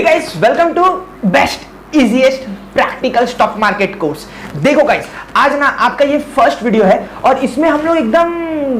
Guys, welcome to best easiest practical stock market course. देखो guys, आज ना आपका ये फर्स्ट वीडियो है और इसमें हम लोग एकदम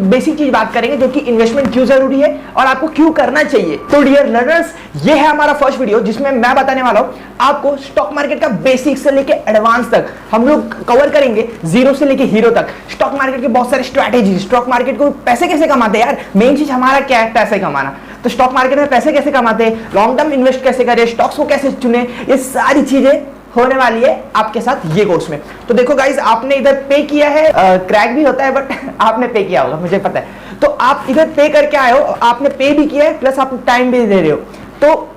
बेसिक चीज बात करेंगे जो कि इन्वेस्टमेंट क्यों जरूरी है और आपको क्यों करना चाहिए। तो डियर लर्नर्स, ये है हमारा फर्स्ट वीडियो जिसमें मैं बताने वाला हूं आपको स्टॉक मार्केट का बेसिक से लेके एडवांस तक हम लोग कवर करेंगे, जीरो से लेके हीरो तक। स्टॉक मार्केट के बहुत सारे स्ट्रैटेजी, स्टॉक मार्केट को पैसे कैसे कमाते हैं यार, मेन चीज हमारा क्या है, पैसे कमाना। तो स्टॉक मार्केट में पैसे कैसे कमाते हैं, लॉन्ग टर्म इन्वेस्ट कैसे करें, स्टॉक्स को कैसे चुने, ये सारी चीजें होने वाली है आपके साथ ये कोर्स में। तो देखो गाइस, आपने इधर पे किया है, क्रैक भी होता है बट आपने पे किया होगा, मुझे पता है। तो आप इधर पे करके आए हो, आपने पे भी किया है प्लस आप टाइम भी दे रहे हो। तो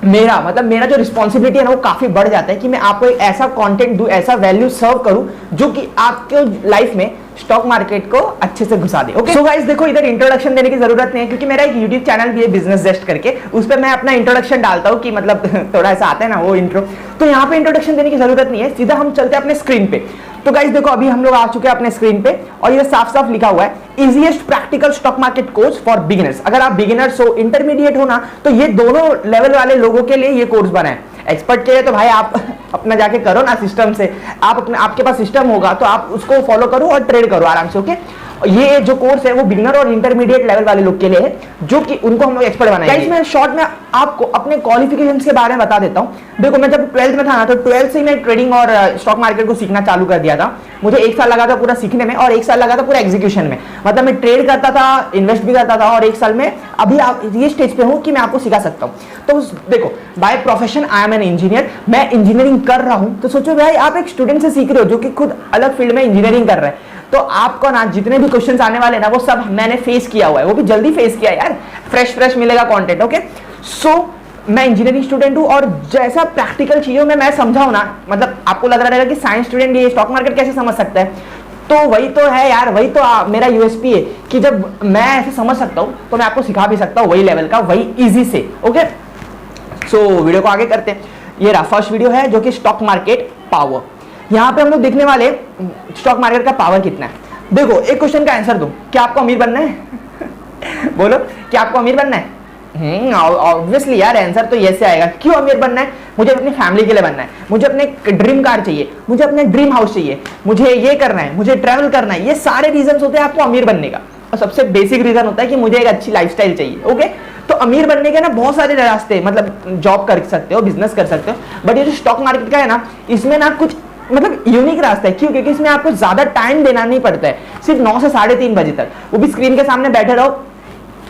मेरा जो रिस्पॉन्सिबिलिटी है ना वो काफी बढ़ जाता है कि मैं आपको एक ऐसा कंटेंट दूं, ऐसा वैल्यू सर्व करूं जो कि आपके लाइफ में स्टॉक मार्केट को अच्छे से घुसा दे। ओके, सो गाइस देखो, इधर इंट्रोडक्शन देने की जरूरत नहीं है क्योंकि मेरा एक यूट्यूब चैनल भी है बिजनेस जेस्ट करके, उस पर मैं अपना इंट्रोडक्शन डालता हूँ कि मतलब थोड़ा ऐसा आता है ना वो इंट्रो। तो यहाँ पे इंट्रोडक्शन देने की जरूरत नहीं है, सीधा हम चलते हैं अपने स्क्रीन पे। तो गाइस देखो, अभी हम लोग आ चुके हैं अपने स्क्रीन पे और ये साफ साफ लिखा हुआ है easiest practical stock market course for beginners. अगर आप बिगिनर्स हो, इंटरमीडिएट हो ना, तो ये दोनों लेवल वाले लोगों के लिए ये कोर्स बना है। एक्सपर्ट के लिए तो भाई आप अपना जाके करो ना सिस्टम से, आपके पास सिस्टम होगा तो आप उसको फॉलो करो और ट्रेड करो आराम से। ओके, ये जो कोर्स है वो बिगिनर और इंटरमीडिएट लेवल वाले लोग के लिए है जो कि उनको हम लोग एक्सपर्ट बनाएंगे। गाइस, मैं शॉर्ट में आपको अपने क्वालिफिकेशंस के बारे में बता देता हूं। देखो, मैं जब 12th में था ना, तो 12th से ही मैं ट्रेडिंग और स्टॉक मार्केट को सीखना चालू कर दिया था। मुझे 1 साल लगा था पूरा सीखने में और 1 साल लगा था पूरा एग्जीक्यूशन में। मतलब मैं ट्रेड करता था, इन्वेस्ट भी करता था और 1 साल में अभी आप ये स्टेज पे हूं कि मैं आपको सिखा सकता हूं। तो देखो, by profession I am an engineer, मैं इंजीनियरिंग कर रहा हूं। तो सोचो भाई, आप एक स्टूडेंट से सीख रहे हो जो कि खुद अलग फील्ड में इंजीनियरिंग कर रहे हैं, तो आपको ना जितने भी क्वेश्चंस आने वाले ना वो सब मैंने फेस किया हुआ है, वो भी जल्दी फेस किया है यार, फ्रेश मिलेगा कंटेंट। ओके, सो मैं इंजीनियरिंग स्टूडेंट हूं और जैसा प्रैक्टिकल चीजों में मैं समझाऊं ना, मतलब आपको लग रहा रहेगा कि साइंस स्टूडेंट ये स्टॉक मार्केट कैसे समझ सकता है, तो वही तो है यार, वही तो मेरा यूएसपी है कि जब मैं ऐसे समझ सकता हूं तो मैं आपको सिखा भी सकता हूं वही लेवल का, वही इजी से। ओके, सो वीडियो को आगे करते हैं। ये रहा फर्स्ट वीडियो है जो कि स्टॉक मार्केट पावर। यहाँ पे हम लोग देखने वाले स्टॉक मार्केट का पावर कितना है। देखो, एक क्वेश्चन का आंसर दो, क्या आपको अमीर बनना है बोलो, क्या आपको अमीर बनना है? ऑब्वियसली यार, आंसर तो यस से आएगा। क्यों अमीर बनना है? मुझे अपनी फैमिली के लिए बनना है, मुझे अपने ड्रीम कार चाहिए, मुझे अपने ड्रीम हाउस चाहिए, मुझे ये करना है, मुझे ट्रैवल करना है। ये सारे रीजन होते हैं आपको अमीर बनने का। और सबसे बेसिक रीजन होता है कि मुझे एक अच्छी लाइफस्टाइल चाहिए। ओके, तो अमीर बनने के ना बहुत सारे रास्ते, मतलब जॉब कर सकते हो, बिजनेस कर सकते हो, बट ये जो स्टॉक मार्केट का है ना, इसमें ना कुछ मतलब यूनिक रास्ता है। क्यों? क्योंकि इसमें आपको ज्यादा टाइम देना नहीं पड़ता है, सिर्फ 9 से 3:30 बजे तक, वो भी स्क्रीन के सामने बैठे रहो।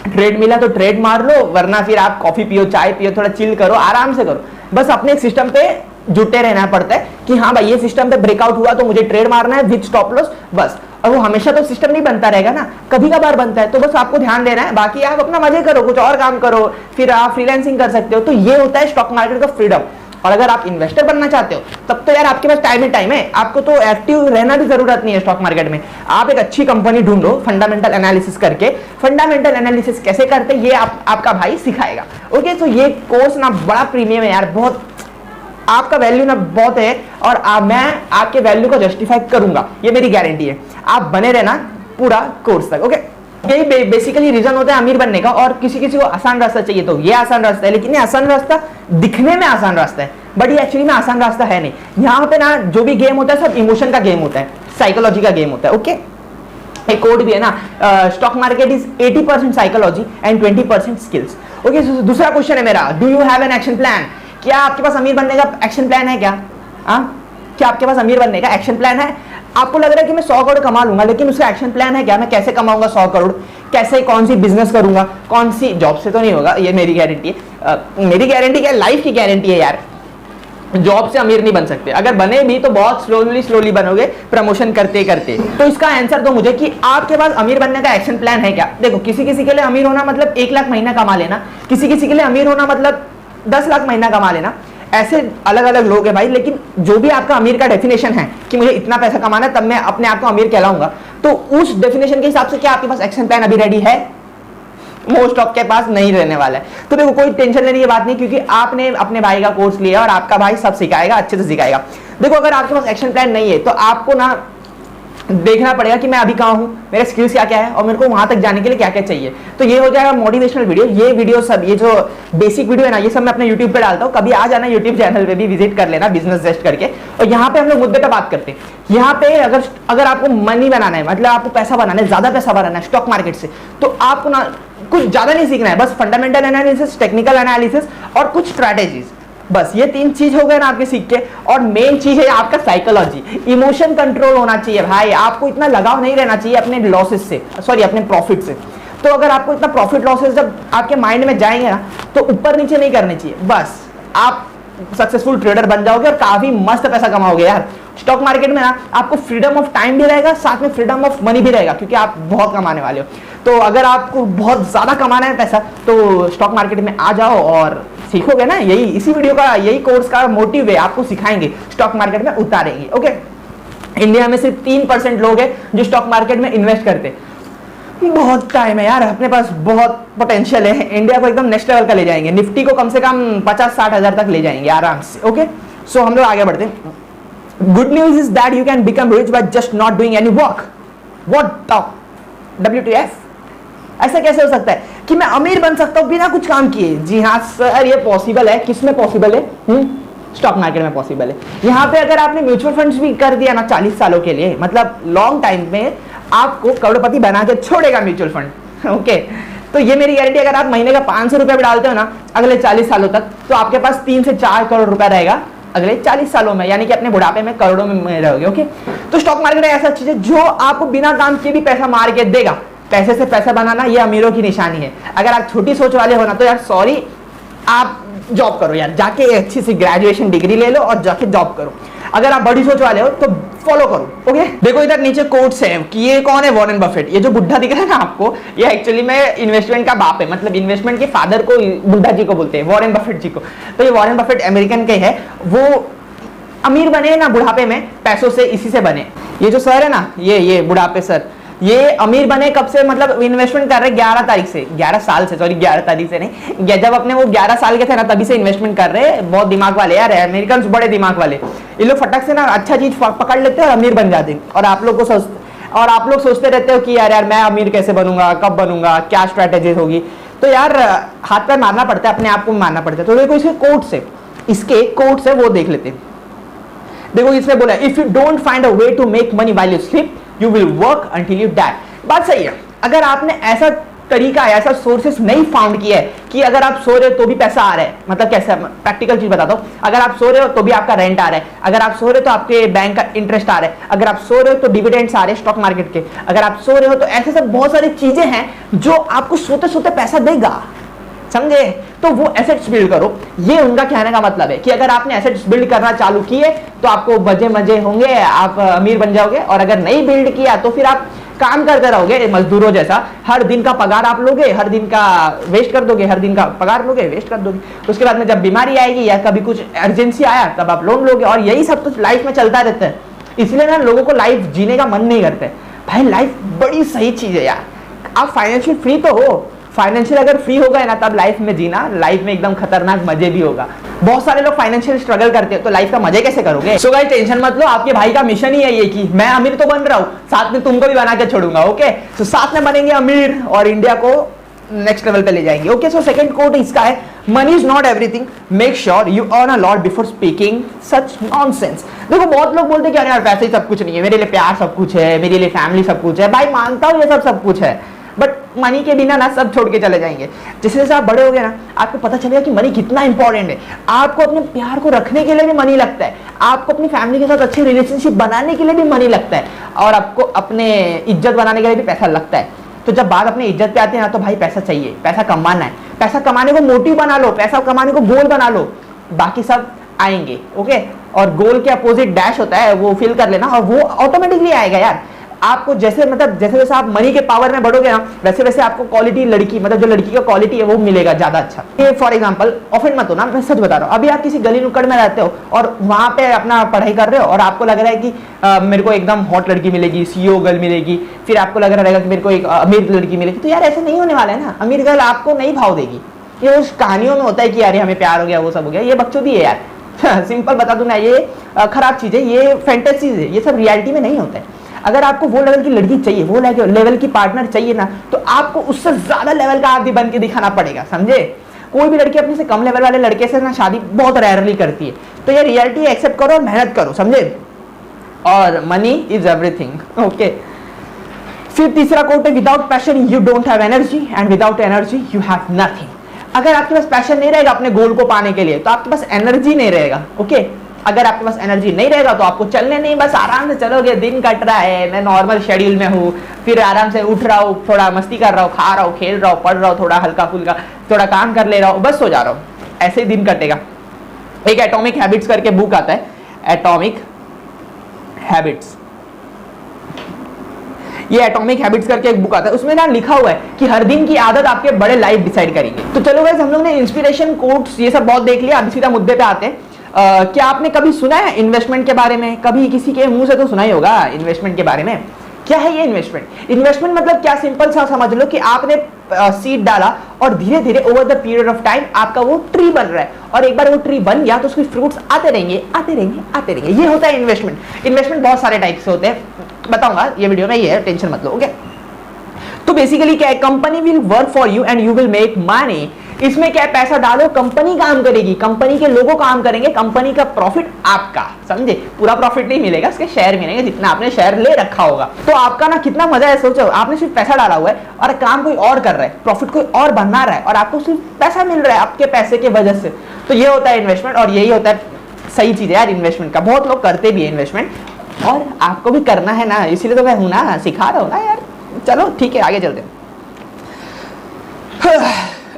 ट्रेड मिला तो ट्रेड मार लो, वरना फिर आप कॉफी पियो, चाय पियो, थोड़ा चिल करो, आराम से करो। बस अपने एक सिस्टम पे जुटे रहना पड़ता है कि हाँ भाई, ये सिस्टम पे ब्रेकआउट हुआ तो मुझे ट्रेड मारना है विद स्टॉप लॉस, बस। और वो हमेशा तो सिस्टम नहीं बनता रहेगा ना, कभी कभार बनता है, तो बस आपको ध्यान देना है। बाकी आप अपना मजे करो, कुछ और काम करो, फिर आप फ्रीलांसिंग कर सकते हो। तो ये होता है स्टॉक मार्केट का फ्रीडम। और अगर आप इन्वेस्टर बनना चाहते हो तब तो यार आपके पास टाइम ही टाइम है, आपको तो एक्टिव रहना भी जरूरत नहीं है स्टॉक मार्केट में। आप एक अच्छी कंपनी ढूंढो, फंडामेंटल एनालिसिस करके। फंडामेंटल एनालिसिस कैसे करते ये आपका भाई सिखाएगा। ओके, तो ये कोर्स ना बड़ा प्रीमियम है यार, बहुत आपका वैल्यू ना बहुत है और मैं आपके वैल्यू को जस्टिफाई करूंगा, ये मेरी गारंटी है। आप बने रहना पूरा कोर्स तक। ओके, यही बेसिकली रीजन होता है अमीर बनने का। और किसी किसी को आसान रास्ता चाहिए तो ये आसान रास्ता है, लेकिन ये आसान रास्ता दिखने में आसान रास्ता है, बट ये एक्चुअली में आसान रास्ता है नहीं। यहाँ पे ना जो भी गेम होता है सब इमोशन का गेम होता है, साइकोलॉजी का गेम होता है। ओके, एक कोड भी है ना, stock market is 80% psychology and 20% skills. Okay, दूसरा क्वेश्चन है मेरा, do you have an action plan? क्या आपके पास अमीर बनने का एक्शन प्लान है क्या? क्या आपके पास अमीर बनने का एक्शन प्लान है? आपको लग रहा है कि मैं 100 करोड़ कमा लूंगा, लेकिन उसका एक्शन प्लान है क्या? मैं कैसे कमाऊंगा 100 करोड़, कैसे, कौन सी बिजनेस करूंगा, कौन सी जॉब से तो नहीं होगा, ये मेरी गारंटी है। मेरी गारंटी क्या, लाइफ की गारंटी है यार। जॉब से अमीर नहीं बन सकते, अगर बने भी तो बहुत स्लोली बनोगे, प्रमोशन करते करते। तो इसका आंसर दो मुझे कि आपके पास अमीर बनने का एक्शन प्लान है क्या? देखो, किसी किसी के लिए अमीर होना मतलब 1 लाख महीना कमा लेना, किसी किसी के लिए अमीर होना मतलब 10 लाख महीना कमा लेना। ऐसे अलग अलग लोग हैं भाई, लेकिन जो भी आपका अमीर का डेफिनेशन है कि मुझे इतना पैसा कमाना है तब मैं अपने आप को अमीर कहलाऊंगा, तो उस डेफिनेशन के हिसाब से क्या आपके पास एक्शन प्लान अभी रेडी है? मोस्ट ऑफ के पास नहीं रहने वाला है। तो देखो, कोई टेंशन लेने की बात नहीं, क्योंकि आपने अपने भाई का कोर्स लिया और आपका भाई सब सिखाएगा, अच्छे से सिखाएगा। देखो, अगर आपके पास एक्शन प्लान नहीं है तो आपको ना देखना पड़ेगा कि मैं अभी कहाँ हूँ, मेरे स्किल्स क्या क्या है और मेरे को वहां तक जाने के लिए क्या क्या चाहिए। तो ये हो जाएगा मोटिवेशनल वीडियो। ये वीडियो सब, ये जो बेसिक वीडियो है ना, ये सब मैं अपने यूट्यूब पे डालता हूँ। कभी आ जाना यूट्यूब चैनल पे भी विजिट कर लेना, बिजनेस जेस्ट करके। और यहाँ पे हम लोग मुद्दे पे बात करते हैं। यहाँ पे अगर आपको मनी बनाना है, मतलब आपको पैसा बनाना है, ज्यादा पैसा बनाना है स्टॉक मार्केट से, तो आपको ना कुछ ज्यादा नहीं सीखना है, बस फंडामेंटल एनालिसिस, टेक्निकल एनालिसिस और कुछ स्ट्रैटेजीज। बस ये 3 चीज हो गए ना आपके सीख के। और मेन चीज है आपका साइकोलॉजी, इमोशन कंट्रोल होना चाहिए भाई। आपको इतना लगाव नहीं रहना चाहिए अपने लॉसेस से, सॉरी अपने प्रॉफिट से। तो अगर आपको इतना प्रॉफिट लॉसेस जब आपके माइंड में जाएंगे ना, तो ऊपर नीचे नहीं करने चाहिए, बस आप सक्सेसफुल ट्रेडर बन जाओगे और काफी मस्त पैसा कमाओगे यार। स्टॉक मार्केट में ना आपको फ्रीडम ऑफ टाइम भी रहेगा, साथ में फ्रीडम ऑफ मनी भी रहेगा, क्योंकि आप बहुत कमाने वाले हो। तो अगर आपको बहुत ज्यादा कमाना है पैसा, तो स्टॉक मार्केट में आ जाओ और सीखोगे ना। यही इसी वीडियो का, यही कोर्स का मोटिव है, आपको सिखाएंगे, स्टॉक मार्केट में उतारेंगे। ओके, इंडिया में सिर्फ 3% लोग हैं जो स्टॉक मार्केट में इन्वेस्ट करते। बहुत टाइम है यार, अपने पास बहुत पोटेंशियल है। इंडिया को एकदम नेक्स्ट लेवल का ले जाएंगे, निफ्टी को कम से कम 50-60 हजार तक ले जाएंगे आराम से। ओके, सो हम लोग आगे बढ़ते हैं। Good news is that you can become rich by just not doing any work. What the WTF? ऐसा कैसे हो सकता है कि मैं अमीर बन सकता हूं बिना कुछ काम किए? जी हाँ सर, ये पॉसिबल है। किस में पॉसिबल है? स्टॉक मार्केट में पॉसिबल है। यहाँ पे अगर आपने म्यूचुअल फंड्स भी कर दिया ना 40 सालों के लिए, मतलब लॉन्ग टाइम में आपको करोड़पति बना के छोड़ेगा म्यूचुअल फंड। ओके, तो ये मेरी गारंटी, अगर आप महीने का 500 रुपए भी डालते हो ना अगले 40 सालों तक, तो आपके पास 3 से 4 करोड़ रुपया रहेगा अगले 40 सालों में, यानी कि अपने बुढ़ापे में करोड़ों में रहोगे। ओके, तो स्टॉक मार्केट ऐसा चीज है जो आपको बिना काम किए भी पैसा मार के देगा। पैसे से पैसा बनाना ये अमीरों की निशानी है। अगर आप छोटी सोच वाले हो ना, तो यार सॉरी, आप जॉब करो यार, जाके अच्छी सी ग्रेजुएशन डिग्री ले लो और जाके जॉब करो। अगर आप बड़ी सोच वाले हो तो फॉलो करो। ओके, देखो इधर नीचे कोट्स है कि ये कौन है, वॉरेन बफेट। ये जो बुढ़ा दिख रहा है ना आपको, ये एक्चुअली में इन्वेस्टमेंट का बाप है, मतलब इन्वेस्टमेंट के फादर को बुढ़ा जी को बोलते हैं, वॉरेन बफेट जी को। तो ये वॉरेन बफेट अमेरिकन के है, वो अमीर बने ना बुढ़ापे में पैसों से, इसी से बने। ये जो सर है ना, ये बुढ़ापे सर, ये अमीर बने कब से, मतलब इन्वेस्टमेंट कर रहे 11 तारीख से, 11 साल से, सॉरी 11 तारीख से नहीं, जब अपने वो 11 साल के थे ना तभी से इन्वेस्टमेंट कर रहे। बहुत दिमाग वाले यार, अमेरिकन बड़े दिमाग वाले। ये लोग फटक से ना अच्छा चीज पकड़ लेते हैं और अमीर बन जाते हैं। और आप लोग सोचते रहते हो कि यार मैं अमीर कैसे बनूंगा, कब बनूंगा, क्या स्ट्रैटेजी होगी। तो यार हाथ पैर मारना पड़ता है, अपने आप को मारना पड़ता है। तो देखो इसके कोट्स है वो देख लेते हैं। देखो इसने बोला, if you don't find a way to make money while you sleep you will work until you die. बात सही है। अगर आपने ऐसा तरीका, ऐसा सोर्सेस नहीं फाउंड किया है कि अगर आप सो रहे हो तो भी पैसा आ रहा है, मतलब कैसे, प्रैक्टिकल चीज बताता हूँ। अगर आप सो रहे हो तो भी आपका रेंट आ रहा है, अगर आप सो रहे हो तो आपके बैंक का इंटरेस्ट आ रहा है, अगर आप सो रहे हो तो डिविडेंड्स आ रहे हैं स्टॉक मार्केट के, अगर आप सो रहे हो तो ऐसे सब बहुत सारी चीजें हैं जो आपको सोते सोते पैसा देगा, समझे? तो वो एसेट्स बिल्ड करो। ये उनका कहने का मतलब है कि अगर आपने एसेट्स बिल्ड करना चालू किए तो आपको मजे होंगे, आप अमीर बन जाओगे। और अगर नहीं बिल्ड किया तो फिर आप काम करते रहोगे मजदूरों जैसा, हर दिन का पगार आप लोगे, हर दिन का वेस्ट कर दोगे, हर दिन का पगार लोगे, वेस्ट कर दोगे। उसके बाद में जब बीमारी आएगी या कभी कुछ इमरजेंसी आया तब आप लोन लोगे। और यही सब तो लाइफ में चलता रहता है। इसलिए ना लोगों को लाइफ जीने का मन नहीं करता है। भाई लाइफ बड़ी सही चीज है यार। आप फाइनेंशियल फ्री तो हो, फाइनेंशियल अगर फ्री हो गए ना तब लाइफ में जीना, लाइफ में एकदम खतरनाक मजे भी होगा। बहुत सारे लोग फाइनेंशियल स्ट्रगल करते हैं, तो लाइफ का मजे कैसे करोगे? सो गाइस टेंशन मत लो, आपके भाई का मिशन ही है ये कि मैं अमीर तो बन रहा हूं, साथ में तुमको भी बना के छोड़ूंगा। ओके, तो साथ में बनेंगे अमीर और इंडिया को नेक्स्ट लेवल पे ले जाएंगे। ओके, सो सेकंड कोट इसका है, money is not everything, make sure you earn a lot before speaking such nonsense. देखो बहुत लोग बोलते हैं कि यार पैसे ही सब कुछ नहीं है, मेरे लिए प्यार सब कुछ है, मेरे लिए फैमिली सब कुछ है। भाई मानता हूं ये सब कुछ है, बट मनी के बिना ना सब छोड़ के चले जाएंगे। जैसे जैसे आप बड़े हो गए ना, आपको पता चलेगा कि मनी कितना इंपॉर्टेंट है। आपको अपने प्यार को रखने के लिए भी मनी लगता है, आपको अपनी फैमिली के साथ अच्छी रिलेशनशिप बनाने के लिए भी मनी लगता है, और आपको अपने इज्जत बनाने के लिए भी पैसा लगता है। तो जब बात अपनी इज्जत पे आती है ना, तो भाई पैसा चाहिए, पैसा कमाना है। पैसा कमाने को मोटिव बना लो, पैसा कमाने को गोल बना लो, बाकी सब आएंगे। ओके, और गोल के अपोजिट डैश होता है, वो फिल कर लेना और वो ऑटोमेटिकली आएगा यार। आपको जैसे मतलब जैसे जैसे आप मनी के पावर में बढ़ोगे ना, वैसे वैसे आपको क्वालिटी लड़की, मतलब जो लड़की का क्वालिटी है वो मिलेगा ज्यादा अच्छा। ये फॉर एग्जांपल, ऑफेंड मत हो ना, मैं सच बता रहा हूँ। अभी आप किसी गली नुक्कड़ में रहते हो और वहां पे अपना पढ़ाई कर रहे हो और आपको लग रहा है कि मेरे को एकदम हॉट लड़की मिलेगी, सीईओ गर्ल मिलेगी, फिर आपको लग रहा है कि मेरे को एक अमीर लड़की मिलेगी। तो यार ऐसे नहीं होने वाला है ना, अमीर गर्ल आपको नहीं भाव देगी। ये उस कहानियों में होता है कि यार हमें प्यार हो गया, वो सब हो गया, ये बकचोदी है यार। सिंपल बता दूं ना, ये खराब चीज है, ये फैंटेसीज है, ये सब रियलिटी में नहीं होता है। अगर आपको वो लेवल की लड़की चाहिए, वो लेवल की पार्टनर चाहिए ना, तो आपको उससे ज्यादा लेवल का आदमी बन के दिखाना पड़ेगा, समझे। कोई भी लड़की अपने से कम लेवल वाले लड़के से ना शादी बहुत रेयरली करती है। तो ये रियलिटी एक्सेप्ट करो और मेहनत करो, समझे। और मनी इज एवरीथिंग, ओके। फिर तीसरा कोट है, without passion you don't have energy and without energy you have nothing. अगर आपके पास पैशन नहीं रहेगा अपने गोल को पाने के लिए, तो आपके पास एनर्जी नहीं रहेगा, ओके। अगर आपके पास एनर्जी नहीं रहेगा तो आपको चलने नहीं, बस आराम से चलोगे, दिन कट रहा है, मैं नॉर्मल शेड्यूल में हूँ, फिर आराम से उठ रहा हूँ, थोड़ा मस्ती कर रहा हूँ, खा रहा हूँ, खेल रहा हूँ, पढ़ रहा हूँ, थोड़ा हल्का फुल्का थोड़ा काम कर ले रहा हूँ, बस सो जा रहा हूँ, ऐसे ही दिन कटेगा। एक एटॉमिक हैबिट्स करके बुक आता है, एटॉमिक हैबिट्स, ये एटॉमिक हैबिट्स करके एक बुक आता है, उसमें ना लिखा हुआ है कि हर दिन की आदत आपके बड़े लाइफ डिसाइड करेंगे। तो चलो गाइस, हम लोग ने इंस्पिरेशन कोट्स ये सब बहुत देख लिया, अब सीधा मुद्दे पे आते हैं। क्या आपने कभी सुना है इन्वेस्टमेंट के बारे में? कभी किसी के मुंह से तो सुना ही होगा इन्वेस्टमेंट के बारे में। क्या है ये इन्वेस्टमेंट? इन्वेस्टमेंट मतलब क्या, सिंपल सा समझ लो कि आपने सीड डाला और धीरे धीरे over the period of time आपका वो ट्री बन रहा है, और एक बार वो ट्री बन गया तो उसके फ्रूट्स आते रहेंगे आते रहेंगे आते रहेंगे। ये होता है इन्वेस्टमेंट। इन्वेस्टमेंट बहुत सारे टाइप से होते हैं, बताऊंगा ये वीडियो में, ये है, टेंशन मत लो, ओके। तो बेसिकली क्या है, company will work for you and you will make money. इसमें क्या है, पैसा डालो, कंपनी काम करेगी, कंपनी के लोगों काम करेंगे, कंपनी का प्रॉफिट आपका, समझे। पूरा प्रॉफिट नहीं मिलेगा, उसके शेयर मिलेंगे जितना आपने शेयर ले रखा होगा। तो आपका ना कितना मजा है, सोचो, आपने सिर्फ पैसा डाला हुआ है और काम कोई और कर रहा है, प्रॉफिट कोई और बना रहा है, और आपको सिर्फ पैसा मिल रहा है आपके पैसे के वजह से। तो ये होता है इन्वेस्टमेंट, और यही होता है सही चीज है यार इन्वेस्टमेंट का। बहुत लोग करते भी है इन्वेस्टमेंट, और आपको भी करना है ना, इसीलिए तो मैं हूं ना, सिखा रहा हूं ना यार। चलो ठीक है, आगे चलते हैं।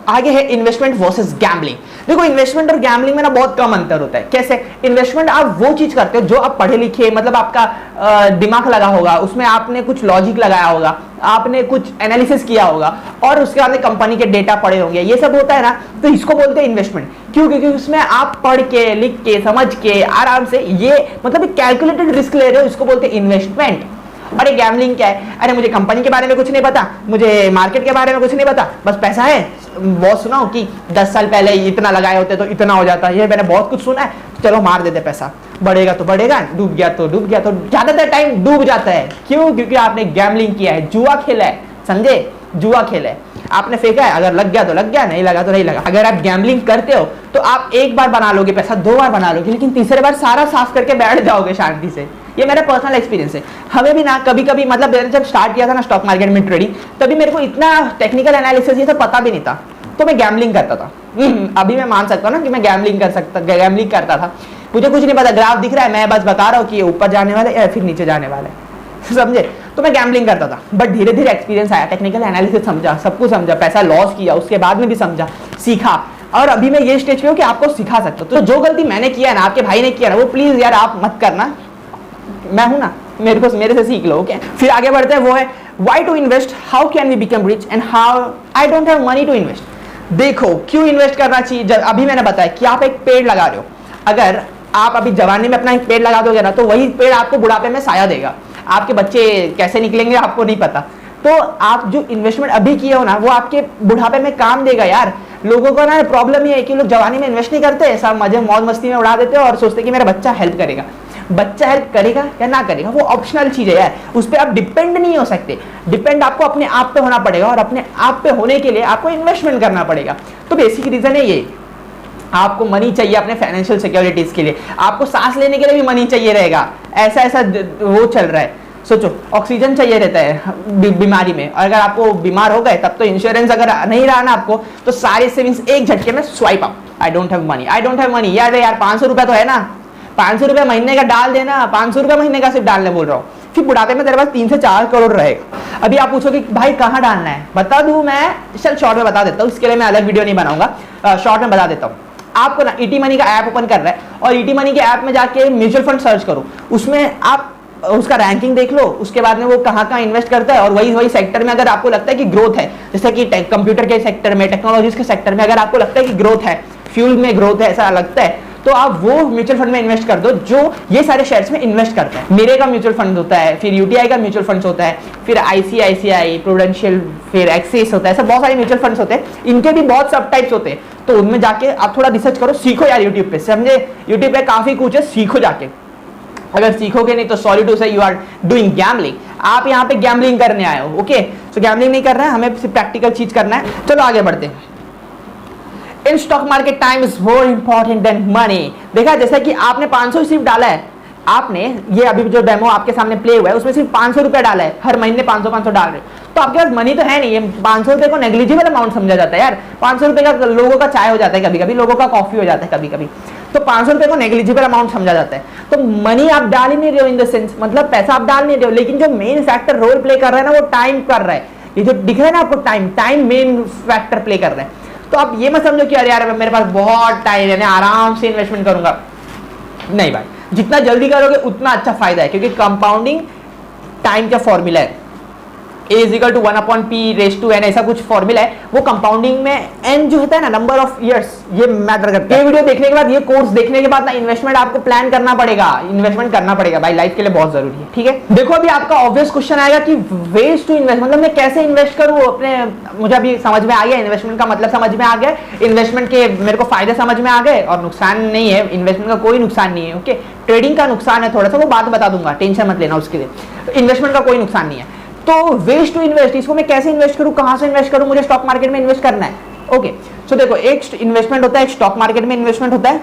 आगे है इन्वेस्टमेंट वर्सेस गैम्बलिंग। देखो, इन्वेस्टमेंट और गैम्बलिंग में ना बहुत कम अंतर होता है। कैसे? इन्वेस्टमेंट आप वो चीज करते हो जो आप पढ़े लिखे, मतलब आपका दिमाग लगा होगा, उसमें आपने कुछ लॉजिक लगाया होगा, आपने कुछ एनालिसिस किया होगा, और उसके बाद कंपनी के डेटा पढ़े होंगे, ये सब होता है ना, तो इसको बोलते हैं इन्वेस्टमेंट। क्यों? क्योंकि उसमें आप पढ़ के, लिख के, समझ के, आराम से, ये मतलब कैलकुलेटेड रिस्क ले रहे हो, इसको बोलते हैं इन्वेस्टमेंट। और ये गैम्बलिंग क्या है? अरे मुझे कंपनी के बारे में कुछ नहीं पता, मुझे मार्केट के बारे में कुछ नहीं पता, बस पैसा है। बहुत सुना हो कि 10 साल पहले इतना लगाए होते तो इतना हो जाता, ये मैंने बहुत कुछ सुना है, चलो मार देते पैसा, बढ़ेगा तो बढ़ेगा, डूब गया तो डूब गया। तो ज्यादातर टाइम डूब जाता है। क्यों? क्योंकि आपने गैम्बलिंग किया है, जुआ खेला है, समझे, जुआ खेला है, आपने फेंका है, अगर लग गया तो लग गया, नहीं लगा तो नहीं लगा। अगर आप गैम्बलिंग करते हो तो आप एक बार बना लोगे पैसा, 2 बार बना लोगे, लेकिन तीसरे बार सारा साफ करके बैठ जाओगे शांति से। ये मेरा पर्सनल एक्सपीरियंस है। हमें भी ना कभी कभी, मतलब मैंने जब स्टार्ट किया था ना स्टॉक मार्केट में ट्रेडिंग, तभी मेरे को इतना टेक्निकल एनालिसिस ये सब पता भी नहीं था, तो मैं गैम्बलिंग करता था। अभी मैं मान सकता हूँ ना कि मैं गैम्बलिंग करता था। मुझे कुछ नहीं पता, ग्राफ दिख रहा है, मैं बस बता रहा हूँ कि ऊपर जाने वाला है या फिर नीचे जाने वाला है, समझे। तो मैं गैम्बलिंग करता था, बट धीरे धीरे एक्सपीरियंस आया, टेक्निकल एनालिसिस समझा, सब कुछ समझा, पैसा लॉस किया, उसके बाद में भी समझा, सीखा, और अभी मैं ये स्टेज पे हूँ कि आपको सिखा सकता हूँ। तो जो गलती मैंने किया ना, आपके भाई ने किया ना, वो प्लीज यार आप मत करना, मैं हूं ना, मेरे से सीख लो, ओके। फिर आगे बढ़ते हैं, वो है why to invest, how can we become rich and how I don't have money to invest. देखो, क्यों इन्वेस्ट करना चाहिए? जब अभी मैंने बताया कि आप एक पेड़ लगा रहे हो, अगर आप अभी जवानी में अपना एक पेड़ लगा दोगे ना, तो वही पेड़ आपको बुढ़ापे में साया देगा। आपके बच्चे कैसे निकलेंगे आपको नहीं पता। तो आप जो इन्वेस्टमेंट अभी किए हो ना, वो आपके बुढ़ापे में काम देगा यार। लोगों को ना प्रॉब्लम ये है कि लोग जवानी में इन्वेस्ट नहीं करते, सब मजे मौज मस्ती में उड़ा देते हो और सोचते कि मेरा बच्चा हेल्प करेगा। बच्चा हेल्प करेगा या ना करेगा वो ऑप्शनल चीज है यार, उस पर आप डिपेंड नहीं हो सकते। डिपेंड आपको अपने आप पे होना पड़ेगा, और अपने आप पे होने के लिए आपको इन्वेस्टमेंट करना पड़ेगा। तो बेसिक रीजन है ये, आपको मनी चाहिए अपने फाइनेंशियल सिक्योरिटीज के लिए, आपको सांस लेने के लिए भी मनी चाहिए रहेगा। ऐसा ऐसा वो चल रहा है, सोचो, ऑक्सीजन चाहिए रहता है बीमारी में, और अगर आपको बीमार हो गए तब तो इंश्योरेंस अगर नहीं रहा ना आपको, तो सारे सेविंग्स एक झटके में swipe out. I don't have money, I don't have money, यार 500 रुपया तो है ना, 500 रुपया महीने का डाल देना, 500 रुपया महीने का सिर्फ डालने बोल रहा हूँ। फिर बुढ़ापे में तेरे पास 3 से 4 करोड़ रहेगा। अभी आप पूछोगे भाई कहाँ डालना है, बता दूं मैं, चल शॉर्ट में बता देता हूँ, इसके लिए मैं अलग वीडियो नहीं बनाऊंगा, शॉर्ट में बता देता हूँ। आपको ना ईटी मनी का ऐप ओपन कर रहा है, और ईटी मनी के ऐप में जाके म्यूचुअल फंड सर्च करो, उसमें आप उसका रैंकिंग देख लो, उसके बाद में वो कहाँ इन्वेस्ट करता है, और वही सेक्टर में अगर आपको लगता है कि ग्रोथ है, जैसे कि कंप्यूटर के सेक्टर में, टेक्नोलॉजीज के सेक्टर में अगर आपको लगता है कि ग्रोथ है, फ्यूल में ग्रोथ है, ऐसा लगता है, तो आप वो म्यूचुअल फंड में इन्वेस्ट कर दो जो ये सारे शेयर्स में इन्वेस्ट करता है। मेरे का म्यूचुअल फंड होता है, फिर यूटीआई का म्यूचुअल फंड होता है, फिर आईसीआईसीआई, प्रूडेंशियल, फिर एक्सिस होता है, ऐसे बहुत सारे म्यूचुअल फंड्स होते हैं, इनके भी बहुत सब टाइप्स होते हैं। तो उनमें जाके आप थोड़ा रिसर्च करो, सीखो यार, यूट्यूब पे, समझे, यूट्यूब पे काफी कुछ है, सीखो जाके। अगर सीखोगे नहीं तो सॉरी टू से यू आर डूइंग गैम्बलिंग, आप यहाँ पे गैम्बलिंग करने आए हो। ओके, सो गैम्बलिंग नहीं करना है, हमें सिर्फ प्रैक्टिकल चीज करना है। चलो आगे बढ़ते हैं। In stock market time is more important than money. देखा, जैसा कि आपने 500 सिर्फ डाला है, आपने ये अभी जो डेमो आपके सामने प्ले हुआ है उसमें सिर्फ 500 रुपए डाला है, हर महीने 500 डाल रहे हो, तो आपके पास मनी तो है नहीं। ये 500 रुपए को नेग्लिजिबल अमाउंट समझा जाता है यार। 500 रुपए का लोगों का चाय हो जाता है कभी कभी, लोगों का कॉफी हो जाता है कभी कभी, तो 500 रुपए को नेग्लिजिबल अमाउंट समझा जाता है। तो मनी आप डाल ही नहीं रहे हो, इन द सेंस मतलब पैसा आप डाल नहीं रहे हो, लेकिन जो मेन फैक्टर रोल प्ले कर रहा है ना वो टाइम कर रहा है। ये जो दिख रहा है ना आपको, टाइम मेन फैक्टर प्ले कर रहा है। तो आप ये मत समझो कि अरे यार मेरे पास बहुत टाइम है, मैं आराम से इन्वेस्टमेंट करूंगा। नहीं भाई, जितना जल्दी करोगे उतना अच्छा फायदा है, क्योंकि कंपाउंडिंग टाइम का फॉर्मूला है, A is equal to 1/p⁴n, ऐसा कुछ फॉर्मूला है। वो कंपाउंडिंग में n जो होता है ना, नंबर ऑफ इयर्स, ये मैटर करता है। ये वीडियो देखने के बाद, ये कोर्स देखने के बाद ना इन्वेस्टमेंट आपको प्लान करना पड़ेगा, इन्वेस्टमेंट करना पड़ेगा भाई, लाइफ के लिए बहुत जरूरी है। ठीक है, देखो अभी आपका ऑब्वियस क्वेश्चन आएगा कि वेज टू इन्वेस्ट, मतलब मैं कैसे इन्वेस्ट करूं अपने, मुझे अभी समझ में आ गया इन्वेस्टमेंट का मतलब, समझ में आ गया इन्वेस्टमेंट के मेरे को फायदे समझ में आ गए, और नुकसान नहीं है इन्वेस्टमेंट का, कोई नुकसान नहीं है। ओके, ट्रेडिंग का नुकसान है थोड़ा सा, वो बात बता दूंगा, टेंशन मत लेना उसके लिए। इन्वेस्टमेंट का कोई नुकसान नहीं है। तो वेज टू इन्वेस्ट, इसको मैं कैसे इन्वेस्ट करूं, कहां से इन्वेस्ट करूं, मुझे स्टॉक मार्केट में इन्वेस्ट करना है। ओके, सो देखो, एक इन्वेस्टमेंट होता है, एक स्टॉक मार्केट में इन्वेस्टमेंट होता है,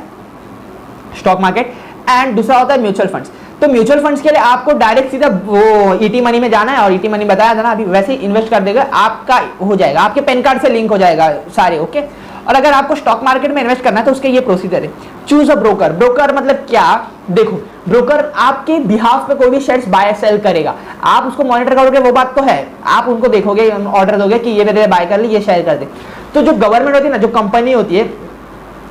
स्टॉक मार्केट, एंड दूसरा होता है म्यूचुअल फंड्स। तो म्यूचुअल फंड्स के लिए आपको डायरेक्ट सीधा वो ईटी मनी में जाना है, और ईटी मनी बताया था ना अभी, वैसे ही इन्वेस्ट कर देगा, आपका हो जाएगा, आपके पैन कार्ड से लिंक हो जाएगा सारे। ओके, और अगर आपको स्टॉक मार्केट में इन्वेस्ट करना है तो उसके ये प्रोसीजर है। Choose a broker. ब्रोकर मतलब क्या, देखो ब्रोकर आपके बिहाफ पे कोई भी शेयर्स बाय सेल करेगा, आप उसको मॉनिटर करोगे, वो बात तो है, आप उनको देखोगे, ऑर्डर दोगे कि ये मेरे बाय कर ली, ये शेयर कर दे। तो जो गवर्नमेंट होती है ना, जो कंपनी होती है,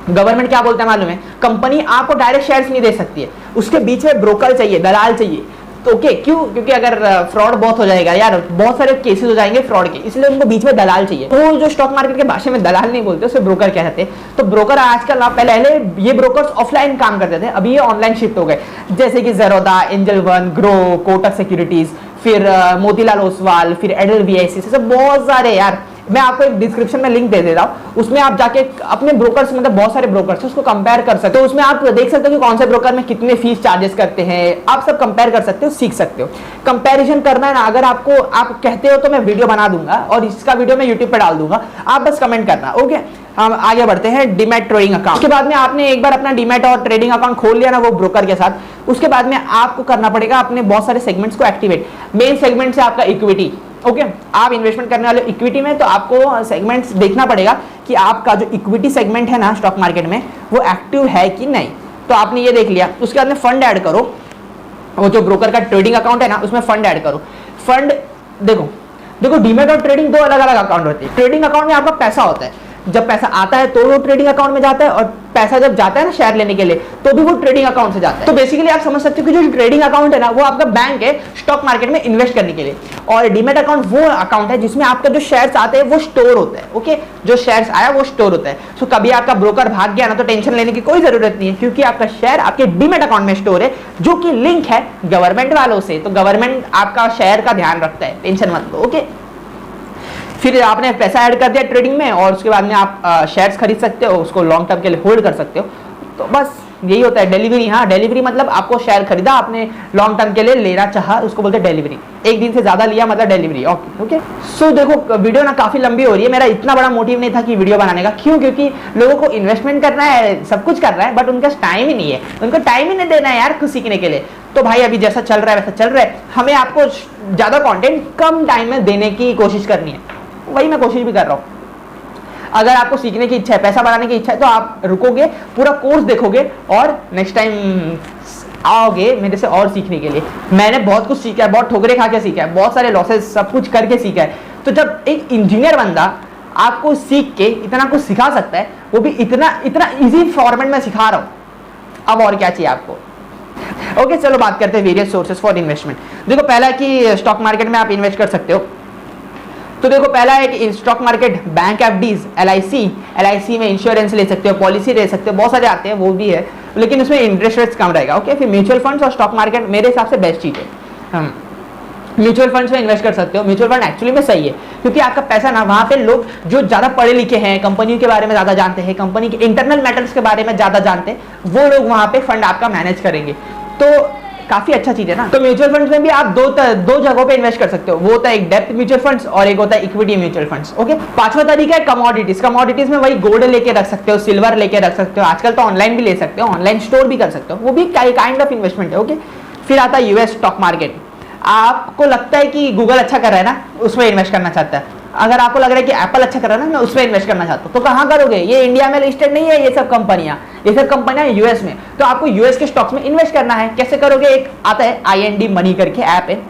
गवर्नमेंट क्या बोलता है मालूम है, कंपनी आपको डायरेक्ट शेयर्स नहीं दे सकती है, उसके बीच में ब्रोकर चाहिए, दलाल चाहिए। तो ओके, क्यों, क्योंकि अगर फ्रॉड बहुत हो जाएगा यार, बहुत सारे केसेस हो जाएंगे फ्रॉड के, इसलिए उनको बीच में दलाल चाहिए। तो जो स्टॉक मार्केट के भाषा में दलाल नहीं बोलते, उसे ब्रोकर कहते हैं। तो ब्रोकर आजकल, पहले ये ब्रोकर्स ऑफलाइन काम करते थे, अभी ये ऑनलाइन शिफ्ट हो गए, जैसे कि Zerodha, angel one, grow, Kotak securities, फिर मोतीलाल ओसवाल, फिर एडलवीआईसी, सब बहुत सारे यार। मैं आपको एक डिस्क्रिप्शन में लिंक दे दे रहा हूँ, उसमें आप जाके अपने ब्रोकर्स, मतलब बहुत सारे ब्रोकर्स, उसको कंपेयर कर सकते हो। उसमें आप देख सकते हो कि कौन से ब्रोकर में कितने फीस चार्जेस करते हैं, आप सब कंपेयर कर सकते हो, सीख सकते हो। कंपैरिजन करना है ना, अगर आपको, आप कहते हो तो मैं वीडियो बना दूंगा, और इसका वीडियो मैं यूट्यूब पे डाल दूंगा, आप बस कमेंट करना। ओके, हम आगे बढ़ते हैं। डीमैट ट्रेडिंग अकाउंट, उसके बाद में आपने एक बार अपना डीमैट और ट्रेडिंग अकाउंट खोल लिया ना वो ब्रोकर के साथ, उसके बाद में आपको करना पड़ेगा अपने बहुत सारे सेगमेंट्स को एक्टिवेट। मेन सेगमेंट से आपका इक्विटी। ओके, आप इन्वेस्टमेंट करने वाले इक्विटी में, तो आपको सेगमेंट्स देखना पड़ेगा कि आपका जो इक्विटी सेगमेंट है ना स्टॉक मार्केट में, वो एक्टिव है कि नहीं। तो आपने ये देख लिया, उसके बाद में फंड ऐड करो, वो जो ब्रोकर का ट्रेडिंग अकाउंट है ना उसमें फंड ऐड करो। फंड देखो डीमैट और ट्रेडिंग दो अलग अलग अकाउंट होते हैं। ट्रेडिंग अकाउंट में आपका पैसा होता है, जब पैसा आता है तो वो ट्रेडिंग अकाउंट में जाता है, और पैसा जब जाता है ना शेयर लेने के लिए, तो भी वो ट्रेडिंग अकाउंट से जाता है। तो बेसिकली आप समझ सकते हो कि जो ट्रेडिंग अकाउंट है ना, वो आपका बैंक है स्टॉक मार्केट में इन्वेस्ट करने के लिए, और डीमैट अकाउंट वो अकाउंट है जिसमें आपका जो शेयर्स आते हैं वो स्टोर होता है। ओके, जो शेयर्स आया वो स्टोर होता है। सो कभी आपका ब्रोकर भाग गया ना, तो टेंशन लेने की कोई जरूरत नहीं है, क्योंकि आपका शेयर आपके डीमैट अकाउंट में स्टोर है, जो कि लिंक है गवर्नमेंट वालों से। तो गवर्नमेंट आपका शेयर का ध्यान रखता है, टेंशन मत लो। ओके, फिर आपने पैसा ऐड कर दिया ट्रेडिंग में, और उसके बाद में आप शेयर्स खरीद सकते हो, उसको लॉन्ग टर्म के लिए होल्ड कर सकते हो। तो बस यही होता है डिलीवरी। हाँ, डिलीवरी मतलब आपको शेयर खरीदा, आपने लॉन्ग टर्म के लिए लेना चाहा, उसको बोलते हैं डिलीवरी। एक दिन से ज्यादा लिया मतलब डिलीवरी। ओके ओके, सो देखो वीडियो ना काफी लंबी हो रही है। मेरा इतना बड़ा मोटिव नहीं था कि वीडियो बनाने का, क्यों, क्योंकि लोगों को इन्वेस्टमेंट करना है, सब कुछ करना है, बट उनका टाइम ही नहीं है, उनको टाइम ही नहीं देना है यार कुछ सीखने के लिए। तो भाई अभी जैसा चल रहा है वैसा चल रहा है, हमें आपको ज्यादा कंटेंट कम टाइम में देने की कोशिश करनी है, वही मैं कोशिश भी कर रहा हूँ। अगर आपको सीखने की इच्छा है, पैसा बनाने की इच्छा है, तो आप रुकोगे, पूरा कोर्स देखोगे, और नेक्स्ट टाइम आओगे मेरे से और सीखने के लिए। मैंने बहुत कुछ सीखा है, बहुत ठोकरे खा के सीखा है, बहुत सारे लॉसेस, सब कुछ करके सीखा है। तो जब एक इंजीनियर बंदा आपको सीख के इतना कुछ सिखा सकता है, वो भी इतना इजी फॉर्मेट में सिखा रहा हूँ, अब और क्या चाहिए आपको। ओके, चलो बात करते हैं वेरियस सोर्सेस फॉर इन्वेस्टमेंट। देखो पहला कि स्टॉक मार्केट में आप इन्वेस्ट कर सकते हो। तो देखो पहला है कि stock market, bank FDs, LIC में इंश्योरेंस ले सकते हो, पॉलिसी ले सकते हो, बहुत सारे आते हैं, वो भी है, लेकिन उसमें इंटरेस्ट रेट्स कम रहेगा। ओके, फिर म्यूचुअल फंड्स और स्टॉक मार्केट मेरे हिसाब से बेस्ट चीज है। म्यूचुअल फंड्स में इन्वेस्ट कर सकते हो। म्यूचुअल फंड एक्चुअली में सही है, क्योंकि आपका पैसा ना वहाँ पे लोग जो ज़्यादा पढ़े लिखे हैं, कंपनी के बारे में ज़्यादा जानते हैं, कंपनी के इंटरनल मैटर्स के बारे में ज़्यादा जानते हैं, वो लोग वहाँ पे फंड आपका मैनेज करेंगे। तो काफी अच्छा चीज है ना। तो म्यूचुअल फंड्स में भी आप दो जगहों पे इन्वेस्ट कर सकते हो, वो होता है एक डेप्थ म्यूचुअल फंड्स और एक होता है इक्विटी म्यूचुअल फंड्स। ओके, पांचवा तरीका है कमोडिटीज। कमोडिटीज में वही गोल्ड लेके रख सकते हो, सिल्वर लेके रख सकते हो, आजकल तो ऑनलाइन भी ले सकते हो, ऑनलाइन स्टोर भी कर सकते हो, वो भी काइंड ऑफ इन्वेस्टमेंट है। ओके, फिर आता है यूएस स्टॉक मार्केट। आपको लगता है कि गूगल अच्छा कर रहा है ना, उसमें इन्वेस्ट करना चाहता है। अगर आपको लग रहा है कि एप्पल अच्छा कर रहा है ना, मैं उसमें इन्वेस्ट करना चाहता हूँ, तो कहाँ करोगे? ये इंडिया में लिस्टेड नहीं है ये सब कंपनियां, ये सब कंपनियां यूएस में, तो आपको यूएस के स्टॉक्स में इन्वेस्ट करना है। कैसे करोगे? एक आता है IND मनी करके ऐप है,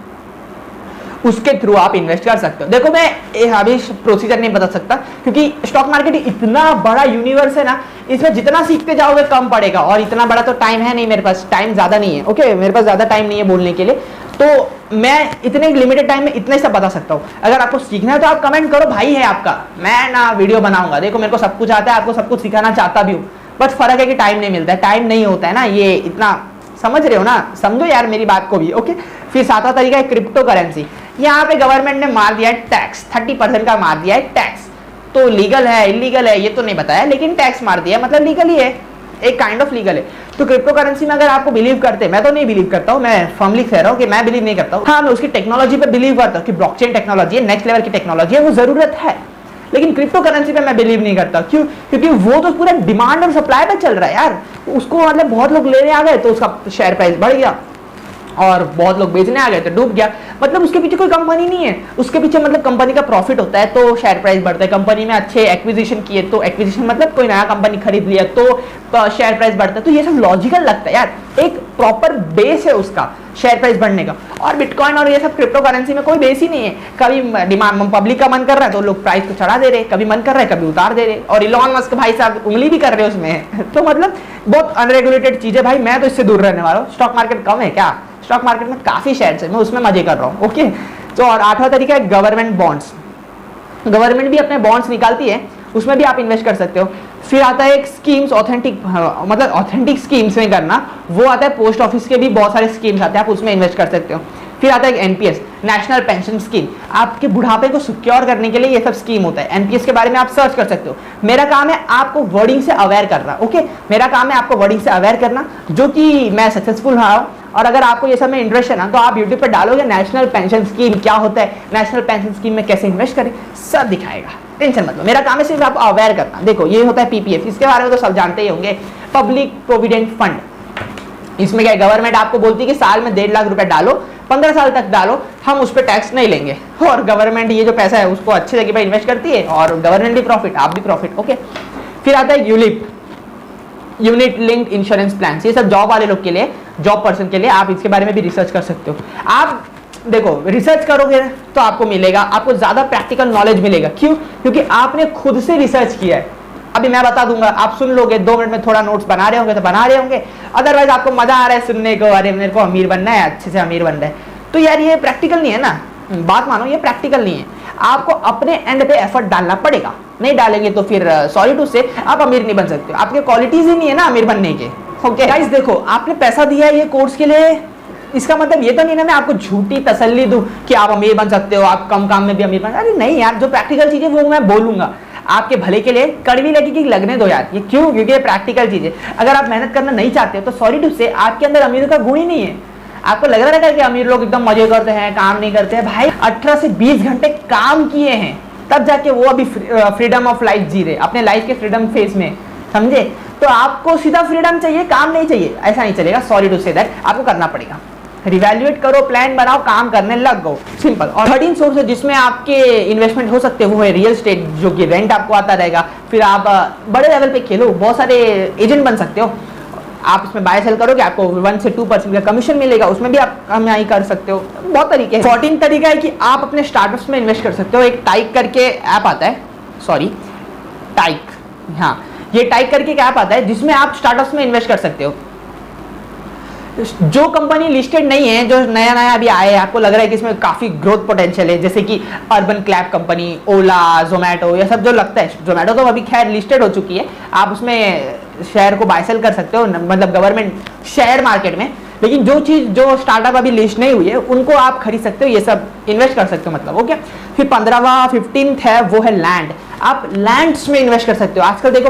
उसके थ्रू आप इन्वेस्ट कर सकते हो। देखो मैं अभी प्रोसीजर नहीं बता सकता क्योंकि स्टॉक मार्केट इतना बड़ा यूनिवर्स है ना, इसमें जितना सीखते जाओगे कम पड़ेगा, और इतना बड़ा तो टाइम है नहीं मेरे पास, टाइम ज्यादा नहीं है। ओके, मेरे पास ज्यादा टाइम नहीं है बोलने के लिए, तो मैं इतने लिमिटेड टाइम में इतने सब बता सकता हूँ। अगर आपको सीखना है तो आप कमेंट करो, भाई है आपका, मैं ना वीडियो बनाऊंगा। देखो मेरे को सब कुछ आता है, आपको सब कुछ सिखाना चाहता भी हूँ, बट फर्क है कि टाइम नहीं मिलता है, टाइम नहीं होता है ना, ये इतना समझ रहे हो ना, समझो यार मेरी बात को भी। ओके, फिर सातवां तरीका है क्रिप्टो करेंसी। यहाँ पे गवर्नमेंट ने मार दिया है टैक्स, 30% का मार दिया है टैक्स। तो लीगल है इलीगल है ये तो नहीं बताया, लेकिन टैक्स मार दिया मतलब लीगल ही है, एक काइंड ऑफ लीगल है। तो क्रिप्टो करेंसी में अगर आपको बिलीव करते, मैं तो नहीं बिलीव करता हूँ, मैं फर्मली कह रहा हूँ कि मैं बिलीव नहीं करता हूँ। हाँ, मैं उसकी टेक्नोलॉजी पे बिलीव करता हूँ कि ब्लॉकचेन टेक्नोलॉजी है, नेक्स्ट लेवल की टेक्नोलॉजी है, वो जरूरत है, लेकिन क्रिप्टो करेंसी पे मैं बिलीव नहीं करता। क्यों? क्योंकि वो तो पूरा डिमांड और सप्लाई पे चल रहा है यार, उसको मतलब बहुत लोग लेने आ गए तो उसका शेयर प्राइस बढ़ गया, और बहुत लोग बेचने आ गए तो डूब गया। मतलब उसके पीछे कोई कंपनी नहीं है, उसके पीछे मतलब कंपनी का प्रॉफिट होता है तो शेयर प्राइस बढ़ता है। कंपनी में अच्छे एक्विजिशन किए तो एक्विजिशन मतलब कोई नया कंपनी खरीद लिया तो शेयर प्राइस बढ़ता है। तो ये सब लॉजिकल लगता है यार, एक प्रॉपर बेस है उसका शेयर प्राइस बढ़ने का। और बिटकॉइन और ये सब क्रिप्टो करेंसी में कोई बेस ही नहीं है। कभी डिमांड, पब्लिक का मन कर रहा है तो लोग प्राइस को चढ़ा दे रहे, कभी मन कर रहा है कभी उतार दे रहे, और इलॉन मस्क भाई साहब उंगली भी कर रहे हैं उसमें तो मतलब बहुत अनरेगुलेटेड चीज है भाई, मैं तो इससे दूर रहने वाला हूँ। स्टॉक मार्केट कम है क्या? स्टॉक मार्केट में काफी शेयर्स है, मैं उसमें मजे कर रहा हूँ। ओके, तो और आठवां तरीका है गवर्नमेंट बॉन्ड्स। गवर्नमेंट भी अपने बॉन्ड्स निकालती है, उसमें भी आप इन्वेस्ट कर सकते हो। फिर आता है एक स्कीम्स, ऑथेंटिक मतलब ऑथेंटिक स्कीम्स में करना, वो आता है पोस्ट ऑफिस के भी बहुत सारे स्कीम्स आते हैं, आप उसमें इन्वेस्ट कर सकते हो। फिर आता है एनपीएस, नेशनल पेंशन स्कीम, आपके बुढ़ापे को सिक्योर करने के लिए ये सब स्कीम होता है। एनपीएस के बारे में आप सर्च कर सकते हो। मेरा काम है आपको वर्डिंग से अवेयर करना। ओके, मेरा काम है आपको वर्डिंग से अवेयर करना, जो कि मैं सक्सेसफुल रहा हूँ। और अगर आपको ये सब में इंटरेस्ट है ना, तो आप यूट्यूब पर डालोगे नेशनल पेंशन स्कीम क्या होता है, नेशनल पेंशन स्कीम में कैसे इन्वेस्ट करें, सब दिखाएगा, टेंशन मत लो। मेरा काम है सिर्फ आपको अवेयर करना। देखो ये होता है पीपीएफ, इसके बारे में तो सब जानते ही होंगे, पब्लिक प्रोविडेंट फंड। इसमें क्या, गवर्नमेंट आपको बोलती है कि साल में 1.5 लाख रुपए डालो, 15 साल तक डालो, हम उस पर टैक्स नहीं लेंगे, और गवर्नमेंट ये जो पैसा है उसको अच्छी जगह पर इन्वेस्ट करती है, और गवर्नमेंट भी प्रॉफिट, आप भी प्रॉफिट। ओके, फिर आता है ULIP, unit linked insurance plan. ये सब जॉब वाले लोग के लिए, जॉब पर्सन के लिए, आप इसके बारे में भी रिसर्च कर सकते हो। आप देखो रिसर्च करोगे तो आपको मिलेगा, आपको ज्यादा प्रैक्टिकल नॉलेज मिलेगा। क्यों? क्योंकि आपने खुद से रिसर्च किया है। अभी मैं बता दूंगा, आप सुन लोगे, 2 मिनट में थोड़ा नोट्स बना रहे होंगे तो बना रहे होंगे, अदरवाइज आपको मजा आ रहा है सुनने को, अरे मेरे को अमीर बनना है, अच्छे से अमीर बनना है, तो यार ये प्रैक्टिकल नहीं है ना, बात मानो ये प्रैक्टिकल नहीं है। आपको अपने एंड पे एफर्ट डालना पड़ेगा, नहीं डालेंगे तो फिर सॉरी टू से आप अमीर नहीं बन सकते, आपके क्वालिटीज ही नहीं है ना अमीर बनने के। ओके गाइस, देखो आपने पैसा दिया है ये कोर्स के लिए, इसका मतलब ये तो नहीं ना मैं आपको झूठी तसल्ली दूं कि आप अमीर बन सकते हो, आप कम काम में भी अमीर बन, अरे नहीं यार, जो प्रैक्टिकल चीजें वो मैं बोलूंगा आपके भले के लिए। कड़वी लगेगी लगने दो यार, ये क्यों? क्योंकि ये प्रैक्टिकल चीज है। अगर आप मेहनत करना नहीं चाहते हो तो सॉरी टू से आपके अंदर अमीर का गुण ही नहीं है। आपको लग रहा है कि अमीर लोग एकदम मजे करते हैं, काम नहीं करते हैं, भाई 18 से 20 घंटे काम किए हैं तब जाके वो अभी फ्रीडम ऑफ लाइफ जी रहे, अपने लाइफ के फ्रीडम फेज में, समझे? तो आपको सीधा फ्रीडम चाहिए, काम नहीं चाहिए, ऐसा नहीं चलेगा। सॉरी टू से दैट, आपको करना पड़ेगा। रिवैल्यूएट करो, प्लान बनाओ, काम करने लग गो, सिंपल। और 13 सोर्स है जिसमें आपके इन्वेस्टमेंट हो सकते हैं, वो है रियल स्टेट, जो कि रेंट आपको आता रहेगा। फिर आप बड़े लेवल पे खेलो, बहुत सारे एजेंट बन सकते हो, आप उसमें बाय सेल करोगे, आपको 1 से 2% का कमीशन मिलेगा, उसमें भी आप कमाई कर सकते हो। बहुत तरीके हैं। 14 तरीका है कि आप अपने स्टार्टअप्स में इन्वेस्ट कर सकते हो। एक टाइक करके ऐप आता है, सॉरी टाइक, हाँ ये टाइक करके एक ऐप आता है जिसमें आप स्टार्टअप्स में इन्वेस्ट कर सकते हो। जो कंपनी लिस्टेड नहीं है, जो नया नया अभी आए हैं, आपको लग रहा है कि इसमें काफी ग्रोथ पोटेंशियल है, जैसे कि अर्बन क्लैब कंपनी, ओला, जोमेटो, ये सब जो लगता है, जोमेटो तो अभी खैर लिस्टेड हो चुकी है, आप उसमें शेयर को बाय सेल कर सकते हो, मतलब गवर्नमेंट शेयर मार्केट में। लेकिन जो चीज, जो स्टार्टअप अभी लिस्ट नहीं हुई है, उनको आप खरीद सकते हो, ये सब इन्वेस्ट कर सकते हो मतलब। ओके, फिर 15वां 15th है वो है लैंड। आप लैंड्स में इन्वेस्ट कर सकते हो। आजकल देखो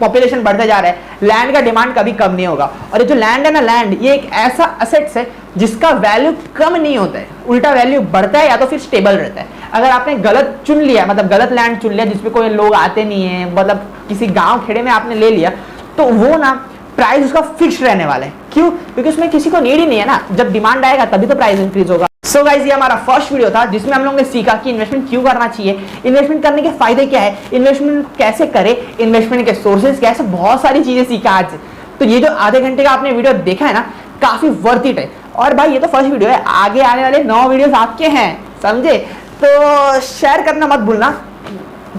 पॉपुलेशन बढ़ता जा रहा है, लैंड का डिमांड कभी कम नहीं होगा। और ये जो लैंड है ना, लैंड ये एक ऐसा असेट्स है जिसका वैल्यू कम नहीं होता है, उल्टा वैल्यू बढ़ता है या तो फिर स्टेबल रहता है। अगर आपने गलत चुन लिया, मतलब गलत लैंड चुन लिया जिसपे कोई लोग आते नहीं है, मतलब किसी गांव खेड़े में आपने ले लिया, तो वो ना प्राइस उसका फिक्स रहने वाला है। क्यों? क्योंकि उसमें किसी को नीड ही नहीं है ना, जब डिमांड आएगा तभी तो प्राइस इंक्रीज होगा। सो गाइस, ये हमारा फर्स्ट वीडियो था जिसमें हम लोगों ने सीखा कि इन्वेस्टमेंट क्यों करना चाहिए, इन्वेस्टमेंट करने के फायदे क्या है, इन्वेस्टमेंट कैसे करें, इन्वेस्टमेंट के सोर्सेज क्या है, सब बहुत सारी चीजें सीखा आज। तो ये जो आधे घंटे का आपने वीडियो देखा है ना, काफी वर्थ इट है। और भाई ये तो फर्स्ट वीडियो है, आगे आने वाले 9 वीडियोस आपके हैं, समझे? तो शेयर करना मत भूलना।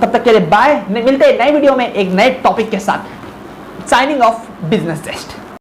तब तक के लिए बाय, मिलते हैं नए वीडियो में एक नए टॉपिक के साथ। Signing off business test.